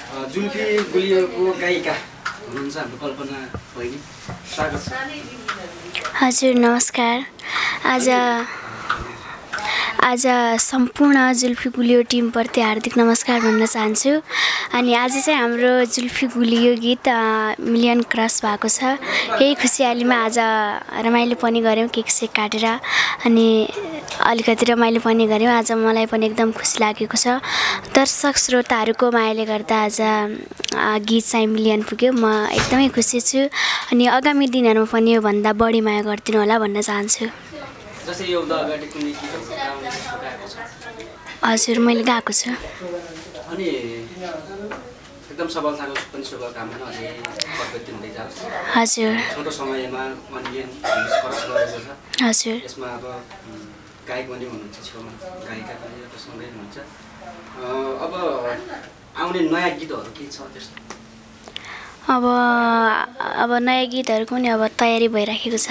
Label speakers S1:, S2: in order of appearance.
S1: जुल्फी गुलियोको गायिका हुनुहुन्छ हाम्रो कल्पना बहिनी, स्वागत छ।
S2: हजुर नमस्कार। आज सम्पूर्ण जुल्फी गुलियो टिमप्रति हार्दिक नमस्कार भन्न चाहन्छु। अनि आज चाहिँ हाम्रो जुल्फी गुलियो गीत मिलियन क्रस भएको छ। यही खुसियालीमा आज रमाइलो पनि गऱ्यौँ, केक सेक काटेर अनि अलिकति रमाइलो पनि गऱ्यौँ। आज मलाई पनि एकदम खुसी लागेको छ। दर्शक श्रोताहरूको मायाले गर्दा आज गीत चाहिँ मिलियन पुग्यो। म एकदमै खुसी छु अनि आगामी दिनहरूमा पनि योभन्दा बढी माया गरिदिनु होला भन्न चाहन्छु।
S1: जस्तै योभन्दा अगाडि कुनै गीत गाएको छ?
S2: हजुर मैले गाएको छु।
S1: अनि एकदम सफलताको पनि शुभकामना अझै प्रगति हुँदै जाओस्।
S2: हजुर
S1: छोटो समयमा मिलियन क्रस गरेको छ।
S2: हजुर
S1: यसमा अब गायक पनि हुनुहुन्छ, छेउमा गायिका पनि सँगै हुनुहुन्छ। अब आउने नयाँ गीतहरू के छ त्यस्तो?
S2: अब नयाँ गीतहरूको पनि अब तयारी भइराखेको छ।